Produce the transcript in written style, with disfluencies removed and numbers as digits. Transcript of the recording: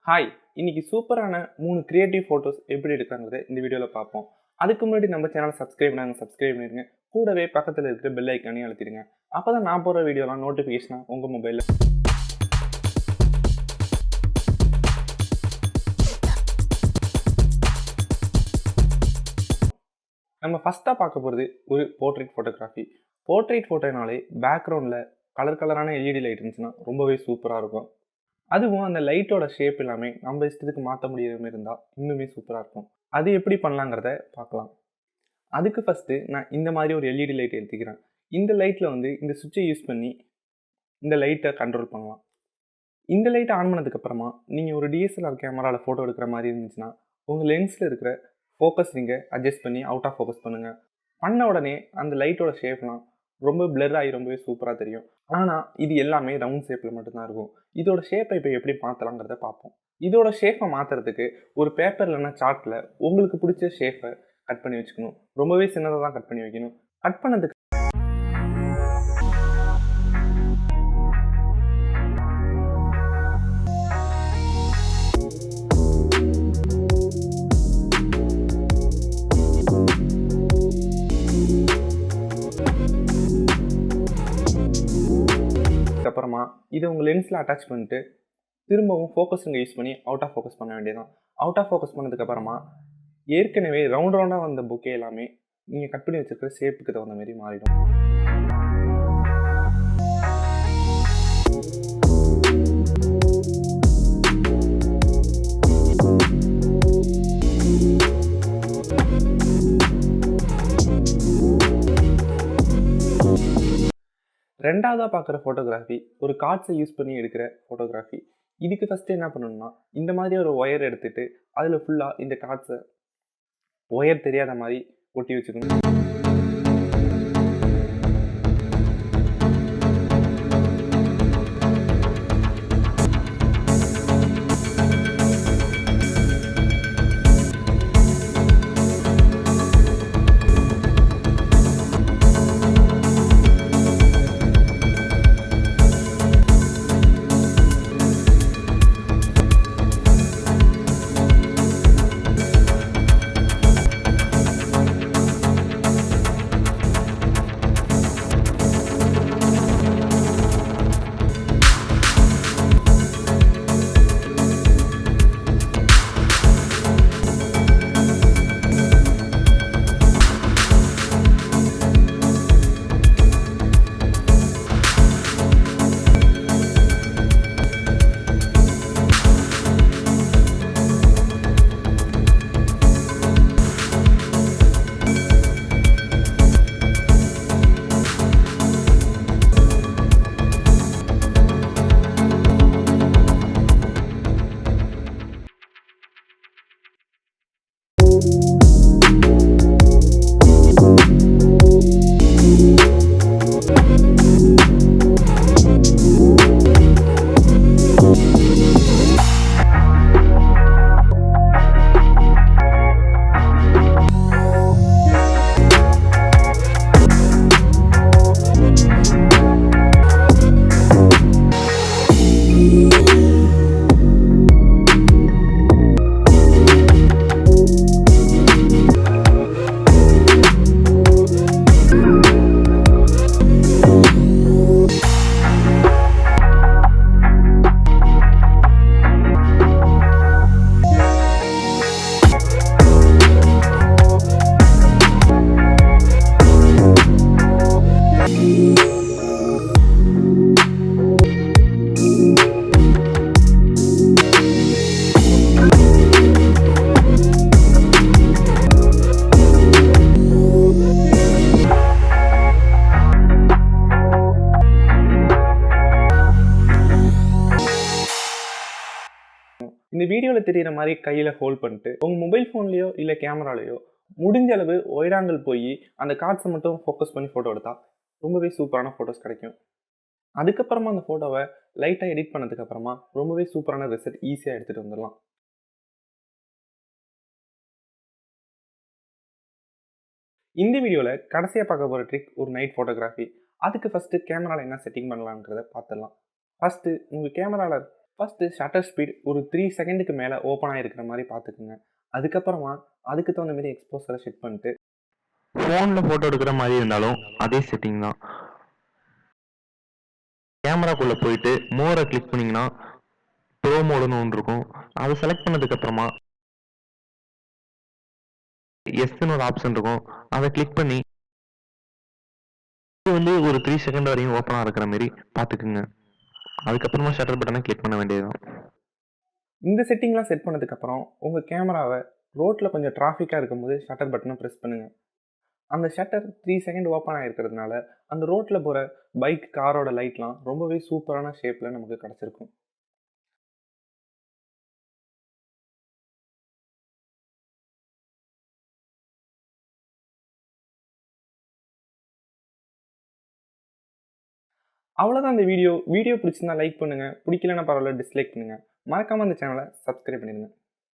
Hi, இன்னைக்கு சூப்பரான 3 creative photos எப்படி எடுக்கலாங்கிறத இந்த வீடியோவில் பார்ப்போம். அதுக்கு முன்னாடி நம்ம சேனலை சப்ஸ்கிரைப் பண்ணிடுங்க. கூடவே பக்கத்தில் இருக்கிற பெல் ஐக்கானையும் அழுத்திடுங்க. அப்போ தான் நான் போகிற வீடியோலாம் நோட்டிஃபிகேஷனாக உங்கள் மொபைலில். நம்ம ஃபஸ்ட்டாக பார்க்க போகிறது ஒரு போர்ட்ரேட் ஃபோட்டோகிராஃபி. போர்ட்ரேட் ஃபோட்டோனாலே பேக்ரவுண்டில் கலரான எல்இடி லைட் இருந்துச்சுன்னா ரொம்பவே சூப்பராக இருக்கும். அதுவும் அந்த லைட்டோட ஷேப் எல்லாமே நம்ம இஷ்டத்துக்கு மாற்ற முடியாத மாதிரி இருந்தால் இன்னுமே சூப்பராக இருக்கும். அது எப்படி பண்ணலாங்கிறத பார்க்கலாம். அதுக்கு ஃபஸ்ட்டு நான் இந்த மாதிரி ஒரு எல்இடி லைட் எடுத்துக்கிறேன். இந்த லைட்டில் இந்த சுவிட்சை யூஸ் பண்ணி இந்த லைட்டை கண்ட்ரோல் பண்ணலாம். இந்த லைட்டை ஆன் பண்ணதுக்கப்புறமா நீங்கள் ஒரு டிஎஸ்எல்ஆர் கேமராவில் ஃபோட்டோ எடுக்கிற மாதிரி இருந்துச்சுன்னா உங்கள் லென்ஸில் இருக்கிற ஃபோக்கஸ் ரிங்கை அட்ஜஸ்ட் பண்ணி அவுட் ஆஃப் ஃபோக்கஸ் பண்ணுங்கள். பண்ண உடனே அந்த லைட்டோட ஷேப்லாம் ரொம்ப பிளர் ஆகி ரொம்பவே சூப்பராக தெரியும். ஆனால் இது எல்லாமே ரவுண்ட் ஷேப்பில் மட்டும்தான் இருக்கும். இதோட ஷேப்பை இப்போ எப்படி மாற்றலாங்கிறத பார்ப்போம். இதோட ஷேப்பை மாற்றுறதுக்கு ஒரு பேப்பர் இல்லைன்னா சார்ட்டில் உங்களுக்கு பிடிச்ச ஷேப்பை கட் பண்ணி வச்சுக்கணும். ரொம்பவே சின்னதாக தான் கட் பண்ணி வைக்கணும். கட் பண்ணதுக்கு அப்புறமா இதை உங்கள் லென்ஸில் அட்டாச் பண்ணிட்டு திரும்பவும் ஃபோக்கஸிங்கை யூஸ் பண்ணி அவுட் ஆஃப் ஃபோக்கஸ் பண்ண வேண்டியதான். அவுட் ஆஃப் ஃபோக்கஸ் பண்ணதுக்கப்புறமா ஏற்கனவே ரவுண்டாக வந்த புக்கே எல்லாமே நீங்கள் கட் பண்ணி வச்சுருக்கிற ஷேப்புக்கு தகுந்த மாதிரி மாறிடும். ரெண்டாவதாக பார்க்குற ஃபோட்டோகிராஃபி ஒரு கார்ட்ஸை யூஸ் பண்ணி எடுக்கிற ஃபோட்டோகிராஃபி. இதுக்கு ஃபஸ்ட்டு என்ன பண்ணணும்னா இந்த மாதிரி ஒரு ஒயர் எடுத்துகிட்டு அதில் ஃபுல்லாக இந்த கார்ட்ஸை ஒயர் தெரியாத மாதிரி ஒட்டி வச்சுக்கணும். இந்த வீடியோவில் தெரிகிற மாதிரி கையில் ஹோல்ட் பண்ணிட்டு உங்கள் மொபைல் ஃபோன்லேயோ இல்லை கேமராலேயோ முடிஞ்ச அளவு ஒயிட் ஆங்கிள் போய் அந்த கார்ட்ஸை மட்டும் ஃபோக்கஸ் பண்ணி ஃபோட்டோ எடுத்தால் ரொம்பவே சூப்பரான ஃபோட்டோஸ் கிடைக்கும். அதுக்கப்புறமா அந்த ஃபோட்டோவை லைட்டாக எடிட் பண்ணதுக்கப்புறமா ரொம்பவே சூப்பரான ரிசல்ட் ஈஸியாக எடுத்துகிட்டு வந்துடலாம். இந்த வீடியோவில் கடைசியாக பார்க்க போகிற ட்ரிக் ஒரு நைட் ஃபோட்டோகிராஃபி. அதுக்கு ஃபஸ்ட்டு கேமராவில் என்ன செட்டிங் பண்ணலான்றதை பார்த்துடலாம். ஃபஸ்ட்டு உங்கள் கேமராவில் ஃபஸ்ட்டு ஷட்டர் ஸ்பீட் ஒரு 3 செகண்டுக்கு மேலே ஓப்பன் ஆகிருக்கிற மாதிரி பார்த்துக்குங்க. அதுக்கப்புறமா அதுக்கு தகுந்த மாதிரி எக்ஸ்போசரை செட் பண்ணிட்டு ஃபோனில் ஃபோட்டோ எடுக்கிற மாதிரி இருந்தாலும் அதே செட்டிங் தான். கேமராக்குள்ளே போயிட்டு மோரை கிளிக் பண்ணிங்கன்னா ப்ரோ மோடுன்னு ஒன்று இருக்கும். அதை செலக்ட் பண்ணதுக்கப்புறமா எஸ்ன்னு ஒரு ஆப்ஷன் இருக்கும். அதை கிளிக் பண்ணி இது வந்து ஒரு 3 செகண்ட் வரையும் ஓப்பனாக இருக்கிற மாதிரி பார்த்துக்குங்க. அதுக்கப்புறமா ஷட்டர் பட்டனை கிளிக் பண்ண வேண்டியதுதான். இந்த செட்டிங்லாம் செட் பண்ணதுக்கப்புறம் உங்கள் கேமராவை ரோட்டில் கொஞ்சம் டிராஃபிக்காக இருக்கும்போது ஷட்டர் பட்டனை ப்ரெஸ் பண்ணுங்கள். அந்த ஷட்டர் 3 செகண்ட் ஓப்பன் ஆகிருக்கிறதுனால அந்த ரோட்டில் போகிற பைக், காரோட லைட்லாம் ரொம்பவே சூப்பரான ஷேப்பில் நமக்கு கிடச்சிருக்கும். அவ்வளோதான் இந்த வீடியோ பிடிச்சிருந்தா லைக் பண்ணுங்கள், பிடிக்கலன்னா பரவாயில்ல டிஸ்லைக் பண்ணுங்கள். மறக்காமல் அந்த சேனலை சப்ஸ்கிரைப் பண்ணிடுங்க.